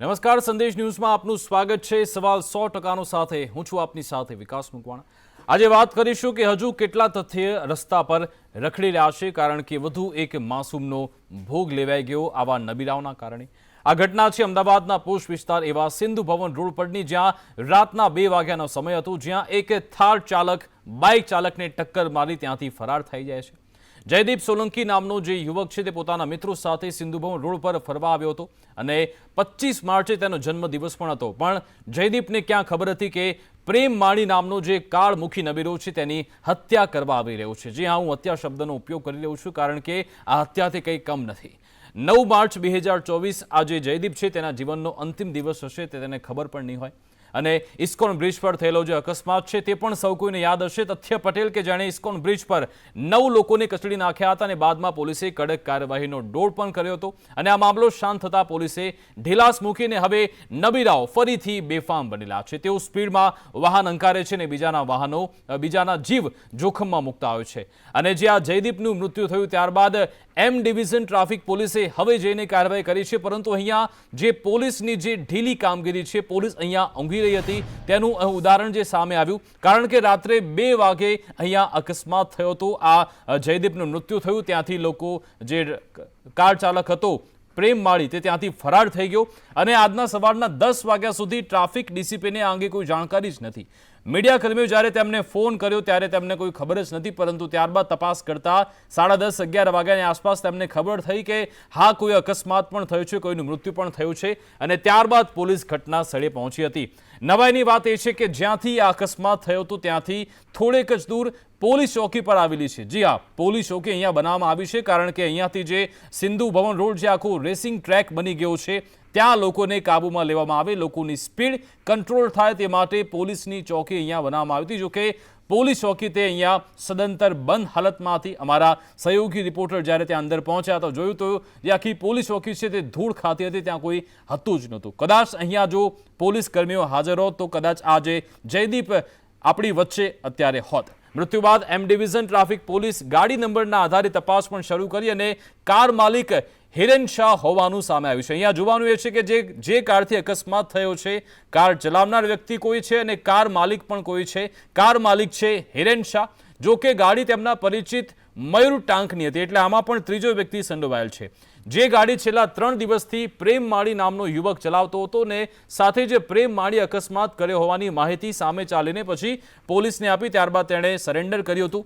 નમસ્કાર, સંદેશ ન્યૂઝમાં આપનું સ્વાગત છે। સવાલ 100%નો સાથે હું છું આપની સાથે વિકાસ મુકવાણા। આજે વાત કરીશું કે હજુ કેટલા તથ્ય રસ્તા પર રખડી રહ્યા છે, કારણ કે વધુ એક માસૂમનો ભોગ લેવાઈ ગયો આવા નબીરાઓના કારણે। આ ઘટના છે અમદાવાદના પોશ વિસ્તાર એવા સિંધુ ભવન રોડ પરની, જ્યાં રાતના 2 વાગ્યાનો સમય હતો, જ્યાં એક થાર ચાલક બાઇક ચાલકને ટક્કર મારી ત્યાંથી ફરાર થઈ જાય છે। જયદીપ સોલંકી નામનો જે યુવક છે તે પોતાના મિત્રો સાથે સિંધુ ભવન રોડ પર ફરવા આવ્યો હતો અને 25 માર્ચે તેનો જન્મદિવસ પણ હતો। પણ જયદીપને ક્યાં ખબર હતી કે પ્રેમ માળી નામનો જે કાળમુખી નબીરો છે તેની હત્યા કરવા આવી રહ્યો છે। જી હા, હું હત્યા શબ્દનો ઉપયોગ કરી રહ્યો છું, કારણ કે આ હત્યાથી કંઈ કમ નથી। 9 માર્ચ 2024 આ જે જયદીપ છે તેના જીવનનો અંતિમ દિવસ હશે, તે તેને ખબર પણ નહીં હોય। અને ઇસ્કોન બ્રિજ પર થયેલો જે અકસ્માત છે તે પણ સૌ કોઈને યાદ હશે। તથ્ય પટેલ કે જેણે ઇસ્કોન બ્રિજ પર 9 લોકોને કચડી નાખ્યા હતા અને બાદમાં પોલીસે કડક કાર્યવાહીનો દોર પણ કર્યો હતો અને આ મામલો શાંત થતા પોલીસે ઢીલાસ મૂકીને હવે નબીરાઓ ફરીથી બેફામ બનેલા છે। તેઓ સ્પીડમાં વાહન હંકારે છે અને બીજાના જીવ જોખમમાં મૂકતા હોય છે। અને જે આ જયદીપનું મૃત્યુ થયું ત્યારબાદ એમ ડિવિઝન ટ્રાફિક પોલીસે હવે જઈને કાર્યવાહી કરી છે, પરંતુ અહીંયા જે પોલીસની જે ઢીલી કામગીરી છે, પોલીસ અહીંયા ઊંઘી રહી હતી તેનું ઉદાહરણ જે સામે આવ્યું, કારણ કે રાત્રે 2 વાગે અહીંયા અકસ્માત થયો હતો। આ જયદીપનું મૃત્યુ થયું ત્યાંથી લોકો જે કાર ચાલક હતો પ્રેમ માળી તે ત્યાંથી ફરાર થઈ ગયો અને આજના સવારના 10 વાગ્યા સુધી ટ્રાફિક ડીસીપીને આ અંગે કોઈ જાણકારી જ નથી। મીડિયા કર્મીઓ જ્યારે તેમને ફોન કર્યો ત્યારે તેમને કોઈ ખબર જ નથી, પરંતુ ત્યારબાદ તપાસ કરતા 10:30 11 વાગ્યાની આસપાસ તેમને ખબર થઈ કે હા, કોઈ અકસ્માત પણ થયો છે, કોઈનું મૃત્યુ પણ થયું છે અને ત્યારબાદ પોલીસ ઘટના સ્થળે પહોંચી હતી। નવાઈની વાત એ છે કે જ્યાંથી આ અકસ્માત થયો હતો ત્યાંથી થોડેક જ દૂર પોલીસ ચોકી પર આવેલી છે। જી હા, પોલીસ ચોકી અહીંયા બનાવવામાં આવી છે, કારણ કે અહીંયાથી જે સિંધુ ભવન રોડ જે આખું રેસિંગ ટ્રેક બની ગયો છે ત્યાં લોકોને કાબૂમાં લેવામાં આવે, લોકોની સ્પીડ કંટ્રોલ થાય તે માટે પોલીસની ચોકી અહીંયા બનાવવામાં આવી હતી। જોકે પોલીસ ચોકી તે અહીંયા સદંતર બંધ હાલતમાં હતી। અમારા સહયોગી રિપોર્ટર જ્યારે ત્યાં અંદર પહોંચ્યા તો જોયું તો જે આખી પોલીસ ચોકી છે તે ધૂળ ખાતી હતી, ત્યાં કોઈ હતું જ નહોતું। કદાચ અહીંયા જો પોલીસ કર્મીઓ હાજર હોત તો કદાચ આ જે જયદીપ આપણી વચ્ચે અત્યારે હોત। મૃત્યુ બાદ એમ ડિવિઝન ટ્રાફિક પોલીસ ગાડી નંબરના આધારે તપાસ પણ શરૂ કરી અને કાર માલિક હિરેન શાહ હોવાનું સામે આવ્યું છે। અહીંયા જોવાનું એ છે કે જે કારથી અકસ્માત થયો છે, કાર ચલાવનાર વ્યક્તિ કોઈ છે અને કાર માલિક પણ કોઈ છે। કાર માલિક છે હિરેન શાહ, જો કે ગાડી તેમના પરિચિત મયુર ટાંકની હતી, એટલે આમાં પણ ત્રીજો વ્યક્તિ સંડોવાયેલ છે। જે ગાડી છેલ્લા 3 દિવસથી પ્રેમ માળી નામનો યુવક ચલાવતો હતો ને સાથે જે પ્રેમ માળી અકસ્માત કર્યો હોવાની માહિતી સામે ચાલીને પછી પોલીસને આપી, ત્યારબાદ તેણે સરેન્ડર કર્યું હતું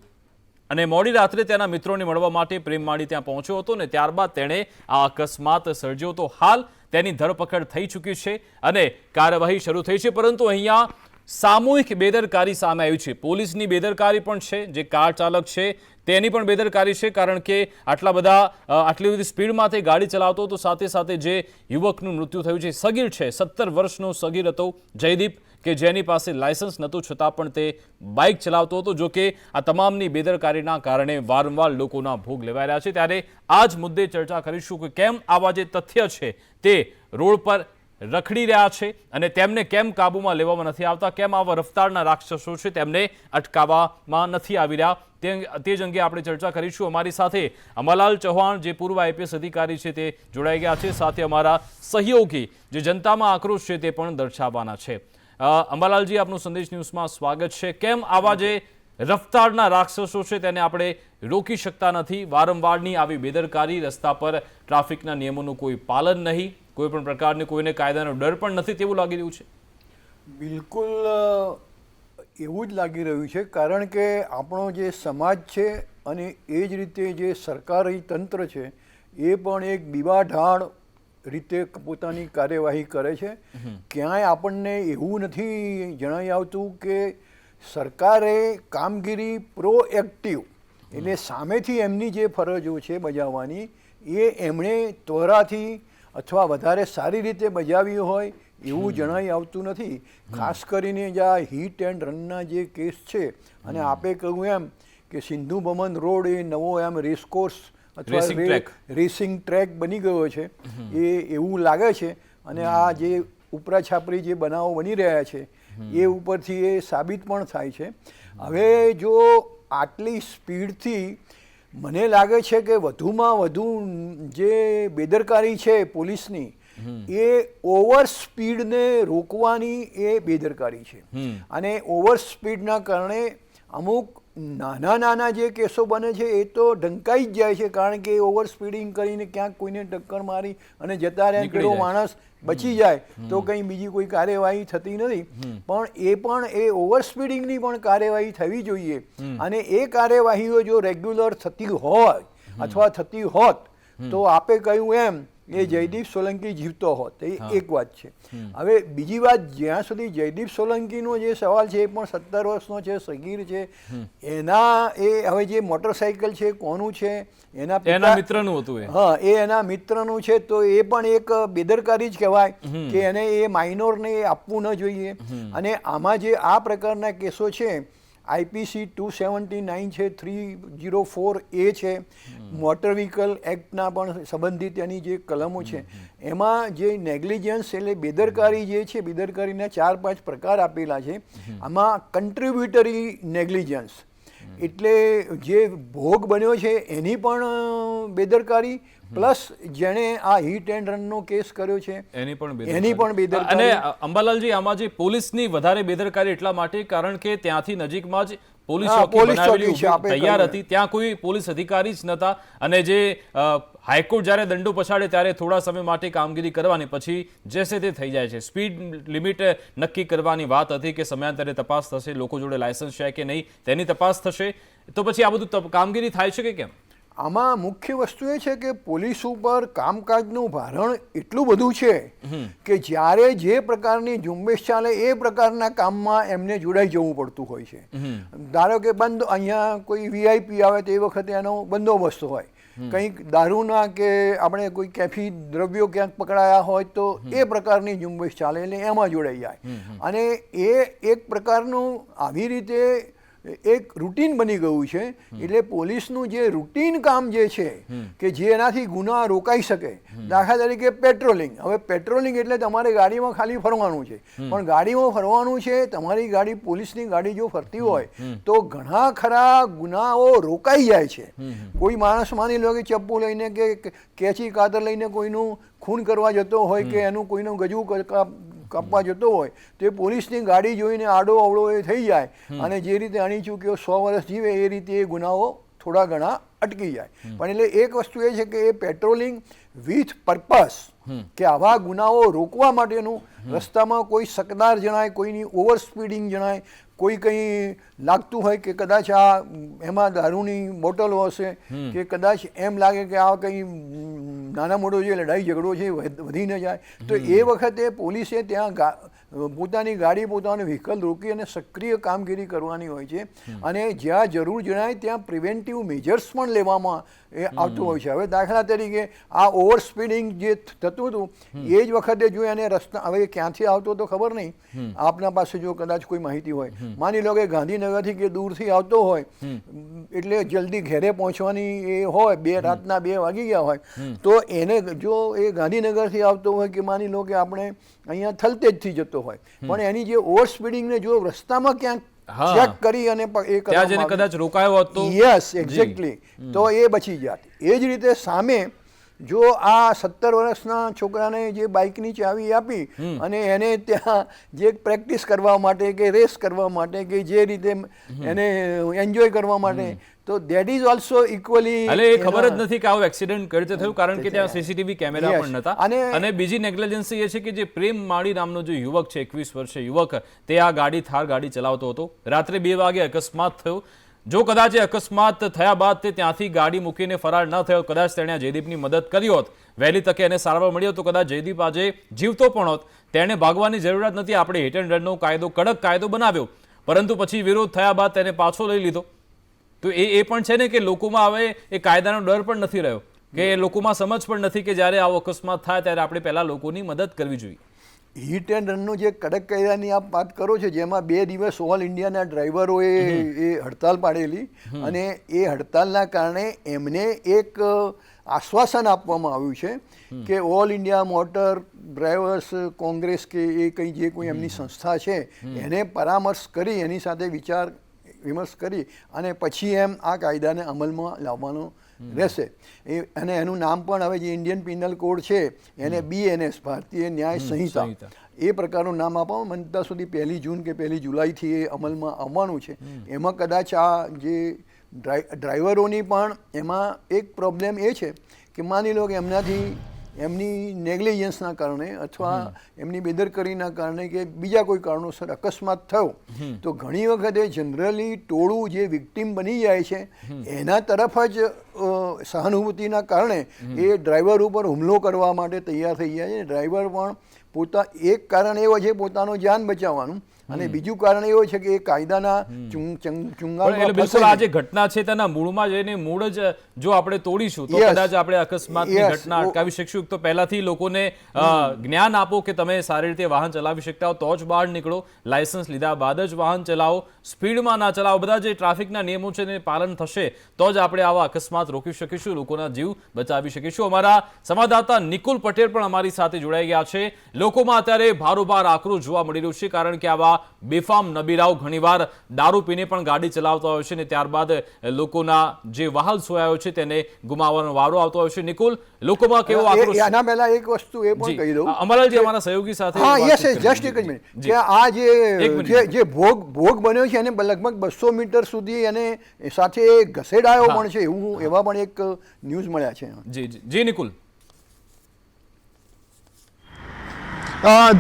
અને મોડી રાત્રે તેના મિત્રોને મળવા માટે પ્રેમ માળી ત્યાં પહોંચ્યો હતો ને ત્યારબાદ તેણે આ અકસ્માત સર્જ્યો હતો। હાલ તેની ધરપકડ થઈ ચૂકી છે અને કાર્યવાહી શરૂ થઈ છે, પરંતુ અહીંયા સામૂહિક બેદરકારી સામે આવી છે। પોલીસની બેદરકારી પણ છે, જે કાર ચાલક છે તેની પણ બેદરકારી છે, કારણ કે આટલી બધી સ્પીડમાં તે ગાડી ચલાવતો હતો। સાથે સાથે જે યુવકનું મૃત્યુ થયું છે સગીર છે, 17 વર્ષનો સગીર હતો જયદીપ, કે જેની પાસે લાયસન્સ નહોતું છતાં પણ તે બાઇક ચલાવતો હતો। જો કે આ તમામની બેદરકારીના કારણે વારંવાર લોકોના ભોગ લેવાઈ રહ્યા છે। ત્યારે આ જ મુદ્દે ચર્ચા કરીશું કે કેમ આવા જે તથ્ય છે તે રોડ પર રખડી રહ્યા છે અને તેમને કેમ કાબૂમાં લેવામાં નથી આવતા, કેમ આવા રફતારના રાક્ષસો છે તેમને અટકાવવામાં નથી આવી રહ્યા, તે જ અંગે આપણે ચર્ચા કરીશું। અમારી સાથે અંબાલાલ ચૌહાણ જે પૂર્વ આઈપીએસ અધિકારી છે તે જોડાઈ ગયા છે, સાથે અમારા સહયોગી જે જનતામાં આક્રોશ છે તે પણ દર્શાવવાના છે। અંબાલાલજી, આપનું સંદેશ ન્યૂઝમાં સ્વાગત છે। કેમ આવા જે રફતારના રાક્ષસો છે તેને આપણે રોકી શકતા નથી? વારંવારની આવી બેદરકારી, રસ્તા પર ટ્રાફિકના નિયમોનું કોઈ પાલન નહીં, કોઈ પણ પ્રકારની કોઈને કાયદાનો ડર પણ નથી તેવું લાગી રહ્યું છે? બિલકુલ એવું જ લાગી રહ્યું છે, કારણ કે આપણો જે સમાજ છે અને એ જ રીતે જે સરકારી તંત્ર છે એ પણ એક બીબાઢાળ રીતે પોતાની કાર્યવાહી કરે છે। ક્યાંય આપણને એવું નથી જણાઈ આવતું કે સરકારે કામગીરી પ્રોએક્ટિવ એટલે સામેથી એમની જે ફરજો છે બજાવવાની એ એમણે ત્વરાથી અથવા વધારે સારી રીતે બજાવી હોય એવું જણાઈ આવતું નથી। ખાસ કરીને જે આ હિટ એન્ડ રનના જે કેસ છે, અને આપે કહ્યું એમ કે સિંધુ ભવન રોડ એ નવો એમ રેસકોર્સ અથવા રેસિંગ ટ્રેક બની ગયો છે એવું લાગે છે, અને આ જે ઉપરા છાપરી જે બનાવો બની રહ્યા છે એ ઉપરથી એ સાબિત પણ થાય છે। હવે જો આટલી સ્પીડથી મને લાગે છે કે વધુમાં વધુ જે બેદરકારી છે પોલીસની એ ઓવર સ્પીડને રોકવાની એ બેદરકારી છે. અને ઓવર સ્પીડના કારણે અમુક નાના જે કેસો બને છે એ તો ઢંકાઈ જ જાય છે, કારણ કે ઓવર સ્પીડિંગ કરીને ક્યાંક કોઈને ટક્કર મારી અને જતા રહ્યા પેલો માણસ બચી જાય તો કંઈ બીજી કોઈ કાર્યવાહી થતી નથી. પણ એ ઓવર સ્પીડિંગની પણ કાર્યવાહી થવી જોઈએ. અને એ કાર્યવાહીઓ જો રેગ્યુલર થતી હોય અથવા થતી હોત તો આપે કહ્યું એમ એ જયદીપ સોલંકી જીવતો હોત. એ એક વાત છે. હવે બીજી વાત, જ્યાં સુધી જયદીપ સોલંકીનો જે સવાલ છે એ પણ 17 વર્ષનો છે, સગીર છે. એના એ હવે જે મોટરસાઇકલ છે કોનું છે? એના મિત્રનું હતું. હા, એ એના મિત્રનું છે. તો એ પણ એક બેદરકારી જ કહેવાય કે એને એ માઇનોરને આપવું ન જોઈએ. અને આમાં જે આ પ્રકારના કેસો છે, IPC 279 છે, 304A છે, મોટર વ્હીકલ એક્ટના પણ સંબંધિત એની જે કલમો છે, એમાં જે નેગ્લિજન્સ એટલે બેદરકારી જે છે, બેદરકારીના 4-5 પ્રકાર આપેલા છે. આમાં કન્ટ્રીબ્યુટરી નેગ્લિજન્સ એટલે જે ભોગ બન્યો છે એની પણ બેદરકારી, પ્લસ જેણે આ હિટ એન્ડ રનનો કેસ કર્યો છે એની પણ બેદરકારી. અને અંબાલાલજી, આમાં જે પોલીસની વધારે બેદરકારી એટલા માટે કારણ કે ત્યાંથી નજીકમાં જ પોલીસ ચોકી તૈયાર હતી, ત્યાં કોઈ પોલીસ અધિકારી જ નહોતા. અને જે હાઈકોર્ટ જ્યારે દંડો પછાડે ત્યારે થોડા સમય માટે કામગીરી કરવાની, પછી જેસે તે થઈ જાય છે. સ્પીડ લિમિટ નક્કી કરવાની વાત હતી કે સમયાંતરે તપાસ થશે, લોકો જોડે લાયસન્સ છે કે નહીં તેની તપાસ થશે. તો પછી આ બધું કામગીરી થાય છે કે કેમ? આમાં મુખ્ય વસ્તુ એ છે કે પોલીસ ઉપર કામકાજનું ભારણ એટલું બધું છે કે જ્યારે જે પ્રકારની ઝુંબેશ ચાલે એ પ્રકારના કામમાં એમને જોડાઈ જવું પડતું હોય છે. ધારો કે અહીંયા કોઈ VIP આવે તો એ વખતે એનો બંદોબસ્ત હોય, કંઈક દારૂના કે આપણે કોઈ કેફી દ્રવ્યો ક્યાંક પકડાયા હોય તો એ પ્રકારની ઝુંબેશ ચાલે એટલે એમાં જોડાઈ જાય. અને એ એક પ્રકારનું આવી રીતે એક રૂટીન બની ગયું છે. એટલે પોલીસનું જે રૂટીન કામ જે છે કે જેનાથી ગુના રોકાઈ શકે, દાખલા તરીકે પેટ્રોલિંગ. હવે પેટ્રોલિંગ એટલે તમારે ગાડીમાં ખાલી ફરવાનું છે, પણ ગાડીમાં ફરવાનું છે, તમારી ગાડી પોલીસની ગાડી જો ફરતી હોય તો ઘણા ખરા ગુનાઓ રોકાઈ જાય છે. કોઈ માણસ માની લો કે ચપ્પુ લઈને કે કેચી કાતર લઈને કોઈનું ખૂન કરવા જતો હોય કે એનું કોઈનું ગજવું કાપવા જતો હોય તો એ પોલીસની ગાડી જોઈને આડો અવળો એ થઈ જાય અને જે રીતે અણી ચૂક્યો 100 વર્ષ જીવે એ રીતે એ ગુનાઓ થોડા ઘણા અટકી જાય. પણ એટલે એક વસ્તુ એ છે કે એ પેટ્રોલિંગ વિથ પર્પસ કે આવા ગુનાઓ રોકવા માટેનું, રસ્તામાં કોઈ શકદાર જણાય, કોઈની ઓવર સ્પીડિંગ જણાય, કોઈ કંઈ લાગતું હોય કે કદાચ આ એમાં દારૂની બોટલો હશે કે કદાચ એમ લાગે કે આ કંઈ નાના મોટો જે લડાઈ ઝઘડો છે વધી ન જાય, તો એ વખતે પોલીસે ત્યાં પોતાની ગાડી, પોતાનું વ્હીકલ રોકી અને સક્રિય કામગીરી કરવાની હોય છે. અને જ્યાં જરૂર જણાય ત્યાં પ્રિવેન્ટિવ મેજર્સ પણ લેવામાં આવતું હોય છે. હવે દાખલા તરીકે આ ઓવર સ્પીડિંગ જે થતું હતું એ જ વખતે જો એને રસ્તા, હવે ક્યાંથી આવતો તો ખબર નહીં, આપના પાસે જો કદાચ કોઈ માહિતી હોય, માની લો કે ગાંધીનગરથી કે દૂરથી આવતો હોય એટલે જલ્દી ઘરે પહોંચવાની એ હોય, રાતના 2 વાગી ગયા હોય, તો એને જો એ ગાંધીનગરથી આવતો હોય કે માની લો કે આપણે અહીંયા થલતેજથી જતો હોય, પણ એની જે ઓવર સ્પીડિંગને જો રસ્તામાં ક્યાંક ચેક કરી અને એ કદાચ રોકાયો હતો, યસ એક્ઝેક્ટલી, તો એ બચી જાત. એ જ રીતે સામે જો આ 17 વર્ષના છોકરાને જે બાઇકની ચાવી આપી અને એને ત્યાં જે પ્રેક્ટિસ કરવા માટે કે રેસ કરવા માટે કે જે રીતે એને એન્જોય કરવા માટે, તો દેટ ઇઝ ઓલ્સો ઇક્વલી, એટલે એ ખબર જ નથી કે આવું એક્સિડન્ટ કઈ રીતે થયું, કારણ કે ત્યાં CCTV કેમેરા પણ નહોતા. અને બીજી નેગ્લિજન્સી એ છે કે જે પ્રેમ માળી નામનો જે યુવક છે, 21 વર્ષીય યુવક, તે આ થાર ગાડી ચલાવતો હતો. રાત્રે 2 વાગે અકસ્માત થયો. જો કદાચ એ અકસ્માત થયા બાદ તે ત્યાંથી ગાડી મૂકીને ફરાર ન થયો, કદાચ તેણે જયદીપની મદદ કરી હોત, વહેલી તકે એને સારવાર મળી હોત, તો કદાચ જયદીપ આજે જીવતો પણ હોત. તેણે ભાગવાની જરૂરિયાત નથી. આપણે હિટ એન્ડ રનનો કાયદો, કડક કાયદો બનાવ્યો, પરંતુ પછી વિરોધ થયા બાદ તેને પાછો લઈ લીધો. તો એ પણ છે ને કે લોકોમાં હવે એ કાયદાનો ડર પણ નથી રહ્યો, કે લોકોમાં સમજ પણ નથી કે જ્યારે આવો અકસ્માત થાય ત્યારે આપણે પહેલા લોકોની મદદ કરવી જોઈએ. હિટ એન્ડ રનનું જે કડક કાયદાની આપ વાત કરો છો, જેમાં 2 દિવસ ઓલ ઇન્ડિયાના ડ્રાઈવરોએ એ હડતાલ પાડેલી, અને એ હડતાલના કારણે એમને એક આશ્વાસન આપવામાં આવ્યું છે કે all India motor drivers Congress કે એ કંઈ જે કોઈ એમની સંસ્થા છે એને પરામર્શ કરી, એની સાથે વિચાર વિમર્શ કરી અને પછી એમ આ કાયદાને અમલમાં લાવવાનો રહેશે. અને એનું નામ પણ હવે જે ઇન્ડિયન પિનલ કોડ છે એને BNS ભારતીય ન્યાય સંહિતા એ પ્રકારનું નામ આપવામાં મને ત્યાં સુધી 1 જૂન કે 1 જુલાઈથી એ અમલમાં આવવાનું છે. એમાં કદાચ આ જે ડ્રાઈવરોની પણ એમાં એક પ્રોબ્લેમ એ છે કે માની લો કે એમની નેગ્લિજન્સના કારણે અથવા એમની બેદરકારીના કારણે કે બીજા કોઈ કારણોસર અકસ્માત થયો તો ઘણી વખતે જનરલી ટોળું જે વિક્ટીમ બની જાય છે એના તરફ જ સહાનુભૂતિના કારણે એ ડ્રાઈવર ઉપર હુમલો કરવા માટે તૈયાર થઈ જાય છે. ડ્રાઈવર પણ એક કારણ એવો છે પોતાનું જાન બચાવવાનું અને બીજું કારણ એવું છે કે એ કાયદાના બિલકુલ આ જે ઘટના છે તેના મૂળમાં જઈને મૂળ જ જો આપણે તોડીશું તો કદાચ આપણે અકસ્માતની ઘટના અટકાવી શકશું. તો પહેલાથી લોકોને જ્ઞાન આપો કે તમે સારી રીતે વાહન ચલાવી શકતા હો તો જ બહાર નીકળો, લાયસન્સ લીધા બાદ જ વાહન ચલાવો, સ્પીડમાં ના ચલાવો. બધા જે ટ્રાફિકના નિયમો છે તેને પાલન થશે તો જ આપણે આવા અકસ્માત રોકી શકીશું, લોકોના જીવ બચાવી શકીશું. અમારા સંવાદદાતા નિકુલ પટેલ પણ અમારી સાથે જોડાઈ ગયા છે. લોકોમાં અત્યારે ભારોભાર આક્રોશ જોવા મળી રહ્યો છે કારણ કે આવા બેફામ નબીરાઓ ઘણીવાર દારૂ પીને પણ ગાડી ચલાવતા હોય છે અને ત્યારબાદ લોકોના જે વહાલ સોયાઓ છે તેને ગુમાવવાનો વારો આવતો હોય છે. નિકુલ, લોકોમાં કેવો આક્રોશ? આના પહેલા એક વસ્તુ એ પણ કહી દઉં, અમરલજી અમારા સહયોગી સાથે જસ્ટ એક જ મિનિટ કે આ જે ભોગ બન્યો છે એને લગભગ 200 મીટર સુધી એને સાથે ઘસેડાયો પણ છે એવા પણ એક ન્યૂઝ મળ્યા છે. જી નિકુલ.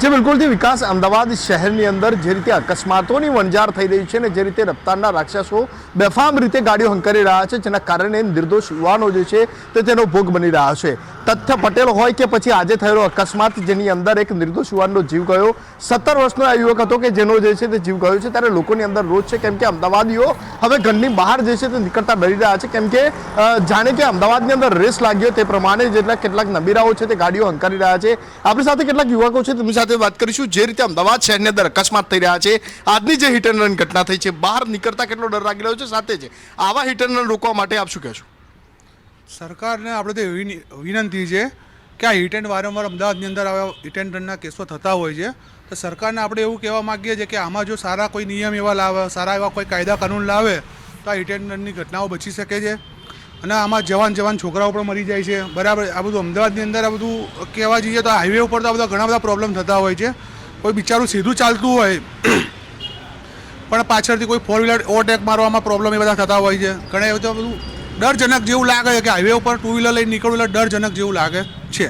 જે બિલકુલથી વિકાસ અમદાવાદ શહેરની અંદર જે રીતે અકસ્માતોની વણઝાર થઈ રહી છે ને જે રીતે રફતારના રાક્ષસો બેફામ રીતે ગાડીઓ હંકારી રહ્યા છે જેના કારણે નિર્દોષ યુવાનો જે છે તે તેનો ભોગ બની રહ્યા છે. તથ્ય પટેલ હોય કે પછી આજે થયેલો અકસ્માત જેની અંદર એક નિર્દોષ યુવાનનો જીવ ગયો, 17 વર્ષનો આ યુવક હતો કે જેનો જે છે તે જીવ ગયો છે, ત્યારે લોકોની અંદર રોષ છે કેમ કે અમદાવાદીઓ હવે ઘરની બહાર જે છે તે નીકળતા ડરી રહ્યા છે કેમ કે જાણે કે અમદાવાદની અંદર રેસ લાગ્યો તે પ્રમાણે જેટલા કેટલાક નબીરાઓ છે તે ગાડીઓ હંકારી રહ્યા છે. આપણી સાથે કેટલાક યુવકો છે તેમની સાથે વાત કરીશું. જે રીતે અમદાવાદ શહેરની અંદર અકસ્માત થઈ રહ્યા છે, આજની જે હિટ એન્ડ રન ઘટના થઈ છે, બહાર નીકળતા કેટલો ડર લાગી રહ્યો છે, સાથે છે આવા હિટ એન્ડ રન રોકવા માટે આપ શું કહેશો? સરકારને આપણે તો એવી વિનંતી છે કે આ હિટ એન્ડ વારંવાર અમદાવાદની અંદર આવા હિટ એન્ડ રનના કેસો થતા હોય છે તો સરકારને આપણે એવું કહેવા માગીએ છીએ કે આમાં જો સારા કોઈ નિયમ એવા લાવે, સારા એવા કોઈ કાયદા કાનૂન લાવે તો આ હિટ એન્ડ રનની ઘટનાઓ બચી શકે છે. અને આમાં જવાન છોકરાઓ પણ મરી જાય છે. બરાબર, આ બધું અમદાવાદની અંદર આ બધું કહેવા જઈએ તો હાઈવે ઉપર તો આ બધા ઘણા બધા પ્રોબ્લેમ થતા હોય છે. કોઈ બિચારું સીધું ચાલતું હોય પણ પાછળથી કોઈ 4 વ્હીલર ઓવરટેક મારવામાં પ્રોબ્લેમ એ બધા થતા હોય છે. ઘણા એવું તો બધું ડરજનક જેવું લાગે છે કે હાઈવે ઉપર 2 વ્હીલર લઈને નીકળવું એટલે ડરજનક જેવું લાગે છે.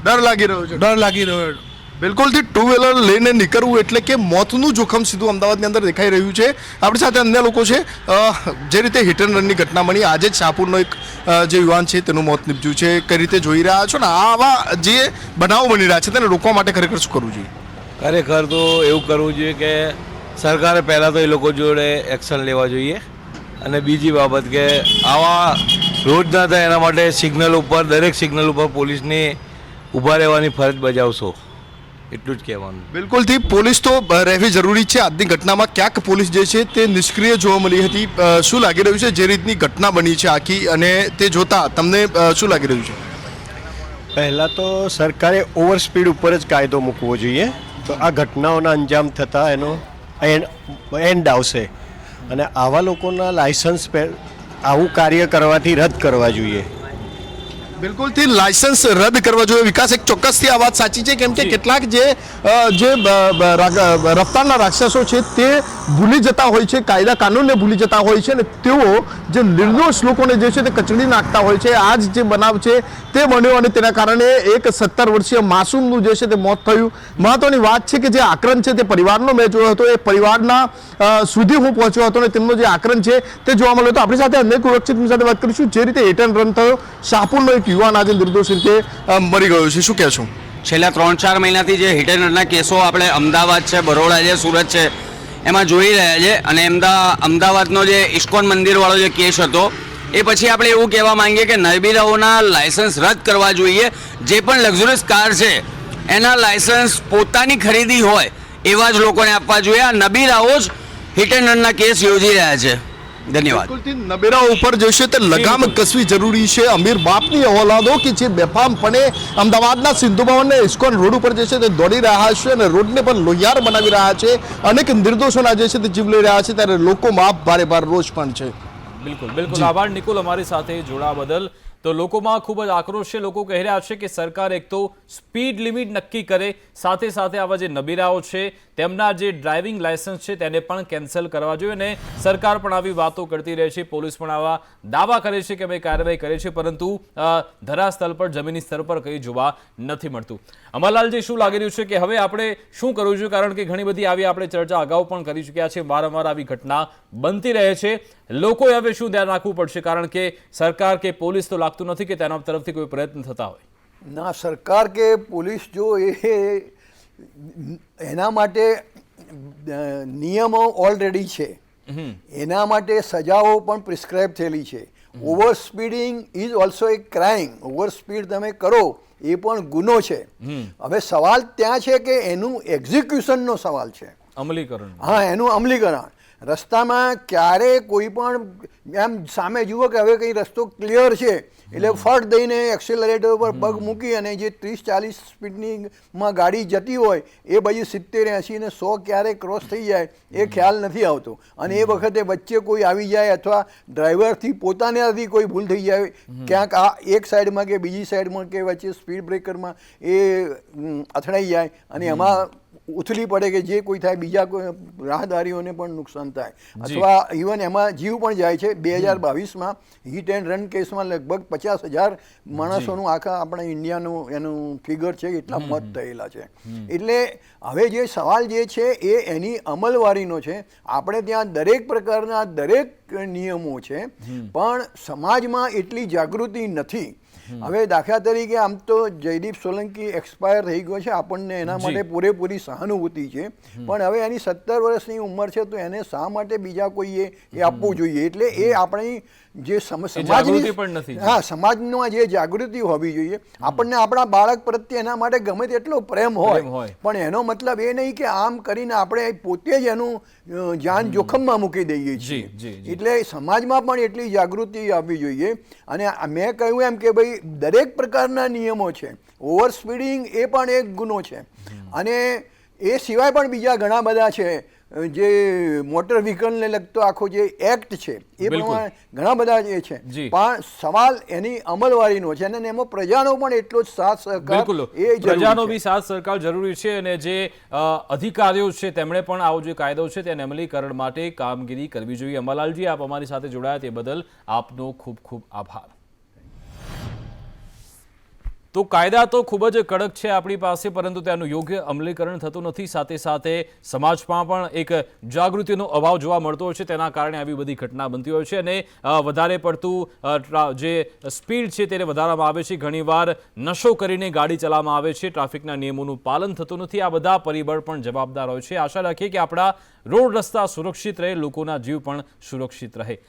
ડર લાગી રહ્યો છે. ડર લાગી રહ્યો છે. બિલકુલથી 2 વ્હીલર લઈને નીકળવું એટલે કે મોતનું જોખમ સીધું અમદાવાદની અંદર દેખાઈ રહ્યું છે. આપણી સાથે અન્ય લોકો છે. જે રીતે હિટ એન્ડ રનની ઘટના બની, આજે જ શાહપુરનો એક જે યુવાન છે તેનું મોત નીપજ્યું છે, કઈ રીતે જોઈ રહ્યા છો ને આવા જે બનાવો બની રહ્યા છે તેને રોકવા માટે ખરેખર શું કરવું જોઈએ? ખરેખર તો એવું કરવું જોઈએ કે સરકારે પહેલાં તો એ લોકો જોડે એક્શન લેવા જોઈએ અને બીજી બાબત કે આવા રોજ ના થાય એના માટે સિગ્નલ ઉપર, દરેક સિગ્નલ ઉપર પોલીસની ઊભા રહેવાની ફરજ બજાવશો, એટલું જ કહેવાનું. બિલકુલથી પોલીસ તો રહેવી જરૂરી છે. આજની ઘટનામાં ક્યાંક પોલીસ જે છે તે નિષ્ક્રિય જોવા મળી હતી. શું લાગી રહ્યું છે જે રીતની ઘટના બની છે આખી, અને તે જોતા તમને શું લાગી રહ્યું છે? પહેલાં તો સરકારે ઓવર સ્પીડ ઉપર જ કાયદો મૂકવો જોઈએ તો આ ઘટનાઓના અંજામ થતાં એનો એન્ડ આવશે અને આવા લોકોના લાયસન્સ આવું કાર્ય કરવાથી રદ કરવા જોઈએ. બિલકુલથી લાયસન્સ રદ કરવા જોઈએ. વિકાસ, એક ચોક્કસથી આ વાત સાચી છે કેમ કે કેટલાક જે રફતારના રાક્ષસો છે તે ભૂલી જતા હોય છે, કાયદા કાનૂનને ભૂલી જતા હોય છે અને તેઓ જે નિર્દોષ લોકોને જે છે તે કચડી નાખતા હોય છે. આ જ જે બનાવ છે તે બન્યો અને તેના કારણે એક 17 વર્ષીય માસૂમનું જે છે તે મોત થયું. મહત્વની વાત છે કે જે આક્રંદ છે તે પરિવારનો મેં જોયો હતો, એ પરિવારના સુધી હું પહોંચ્યો હતો અને તેમનો જે આક્રંદ છે તે જોવા મળ્યો હતો. આપણી સાથે અનેક યુવક છે તેમની સાથે વાત કરીશું. જે રીતે હિટ એન્ડ રન થયો, શાહપુરનો એક યુવાન આજે નિર્દોષ રીતે મરી ગયો છે, શું કહેશો? છેલ્લા 3-4 મહિનાથી જે હિટ એન્ડ રનના કેસો આપણે અમદાવાદ છે, બરોડા છે, સુરત છે એમાં જોઈ રહ્યા છે અને અમદાવાદનો જે ઇસ્કોન મંદિરવાળો જે કેસ હતો એ પછી આપણે એવું કહેવા માંગીએ કે નબીરાઓના લાયસન્સ રદ કરવા જોઈએ. જે પણ લક્ઝુરિયસ કાર છે એના લાયસન્સ પોતાની ખરીદી હોય એવા જ લોકોને આપવા જોઈએ. આ નબીરાઓ જ હિટ એન્ડ રનના કેસ યોજી રહ્યા છે. ધન્યવાદ. નબેરાઓ ઉપર જે છે તે લગામ કસવી જરૂરી છે. અમીર બાપની ઓલાદો કે જે બેફામપણે અમદાવાદના સિંધુ ભવન ઇસ્કોન રોડ ઉપર જે છે તે દોડી રહ્યા છે અને રોડને પણ લોહિયાર બનાવી રહ્યા છે. અનેક નિર્દોષોના જે છે તે જીવ લઈ રહ્યા છે ત્યારે લોકોમાં ભારે રોષ પણ છે. બિલકુલ બિલકુલ આભાર નિકુલ અમારી સાથે જોડાવા બદલ. તો લોકોમાં ખૂબ જ આક્રોશ છે. લોકો કહી રહ્યા છે કે સરકાર એક તો સ્પીડ લિમિટ નક્કી કરે, સાથે સાથે આવા જે નબીરાઓ છે તેમના જે ડ્રાઇવિંગ લાયસન્સ છે તેને પણ કેન્સલ કરવા જોઈએ, અને સરકાર પણ આવી વાતો કરતી રહે છે, પોલીસ પણ આવા દાવા કરે છે કે અમે કાર્યવાહી કરે છે, પરંતુ ધરાસ્થળ પર જમીની સ્તર પર કંઈ જોવા નથી મળતું. અમરલાલજી, શું લાગી રહ્યું છે કે હવે આપણે શું કરવું જોઈએ? કારણ કે ઘણી બધી આવી આપણે ચર્ચા અગાઉ પણ કરી ચૂક્યા છે, વારંવાર આવી ઘટના બનતી રહે છે. લોકોએ હવે શું ધ્યાન રાખવું પડશે? કારણ કે સરકાર કે પોલીસ તો લાગતું નથી કે તેના તરફથી કોઈ પ્રયત્ન થતા હોય. ના, સરકાર કે પોલીસ જો એના માટે નિયમો ઓલરેડી છે, એના માટે સજાઓ પણ પ્રિસ્ક્રાઇબ થયેલી છે. Over speeding is also a crime. Over speed તમે કરો એ પણ ગુનો છે. હવે સવાલ ત્યાં છે કે એનું એક્ઝિક્યુશનનો સવાલ છે, અમલીકરણ. હા, એનું અમલીકરણ. રસ્તામાં ક્યારે કોઈ પણ એમ સામે જુઓ કે હવે કંઈ રસ્તો ક્લિયર છે એટલે ફટ દઈને એક્સેલરેટર પર પગ મૂકી અને જે 30-40 સ્પીડની ગાડી જતી હોય એ બાજુ 70-80 ને 100 ક્યારે ક્રોસ થઈ જાય એ ખ્યાલ નથી આવતો. અને એ વખતે વચ્ચે કોઈ આવી જાય અથવા ડ્રાઈવરથી પોતાનાથી કોઈ ભૂલ થઈ જાય, ક્યાંક આ એક સાઈડમાં કે બીજી સાઈડમાં કે વચ્ચે સ્પીડ બ્રેકરમાં એ અથડાઈ જાય અને એમાં ઉથલી પડે કે જે કોઈ થાય બીજા કોઈ રાહદારીઓને પણ નુકસાન થાય, અથવા ઇવન એમાં જીવ પણ જાય છે. 2022માં હિટ એન્ડ રન કેસમાં લગભગ 50,000 માણસોનું આખા આપણા ઇન્ડિયાનું એનું ફિગર છે, એટલા મોત થયેલા છે. એટલે હવે જે સવાલ જે છે એ એની અમલવારીનો છે. આપણે ત્યાં દરેક પ્રકારના દરેક નિયમો છે, પણ સમાજમાં એટલી જાગૃતિ નથી. હવે દાખલા તરીકે આમ તો જયદીપ સોલંકી એક્સપાયર થઈ ગયો છે, આપણને એના માટે પૂરેપૂરી સહાનુભૂતિ છે, પણ હવે એની 17 વર્ષની ઉંમર છે, તો એને શા માટે બીજા કોઈએ એ આપવું જોઈએ? એટલે એ આપણી જે સમાજની, હા, સમાજમાં જે જાગૃતિ હોવી જોઈએ. આપણને આપણા બાળક પ્રત્યે એના માટે ગમે તેટલો પ્રેમ હોય, પણ એનો મતલબ એ નહીં કે આમ કરીને આપણે પોતે જ એનું જાન જોખમમાં મૂકી દઈએ છીએ. એટલે સમાજમાં પણ એટલી જાગૃતિ આવવી જોઈએ. અને મેં કહ્યું એમ કે ભાઈ દરેક પ્રકારના નિયમો છે. ઓવર સ્પીડિંગ એ પણ એક ગુનો છે, અને એ સિવાય પણ બીજા ઘણા બધા છે જે મોટર વ્હીકલને લગતો આખો જે એક્ટ છે એ પ્રમાણે ઘણા બધા જે છે, પણ સવાલ એની અમલવારીનો છે, અને એમાં પ્રજાનો પણ એટલો જ સાથ સહકાર, પ્રજાનો બી સાથ સહકાર જરૂરી છે. અને જે અધિકારીઓ છે તેમણે પણ આવો જે કાયદો છે તેને અમલીકરણ માટે કામગીરી કરવી જોઈએ. અમરલાલજી, આપ અમારી સાથે જોડાયા તે બદલ આપનો ખૂબ ખૂબ આભાર. તો કાયદા તો ખૂબ જ કડક છે આપણી પાસે, પરંતુ તેનું યોગ્ય અમલીકરણ થતું નથી. સાથે સાથે સમાજમાં પણ એક જાગૃતિનો અભાવ જોવા મળતો હોય છે, તેના કારણે આવી બધી ઘટના બનતી હોય છે, અને વધારે પડતું જે સ્પીડ છે તેને વધારવામાં આવે છે. ઘણીવાર નશો કરીને ગાડી ચલાવવામાં આવે છે, ટ્રાફિકના નિયમોનું પાલન થતું નથી. આ બધા પરિબળ પણ જવાબદાર હોય છે. આશા રાખીએ કે આપણા રોડ રસ્તા સુરક્ષિત રહે, લોકોના જીવ પણ સુરક્ષિત રહે.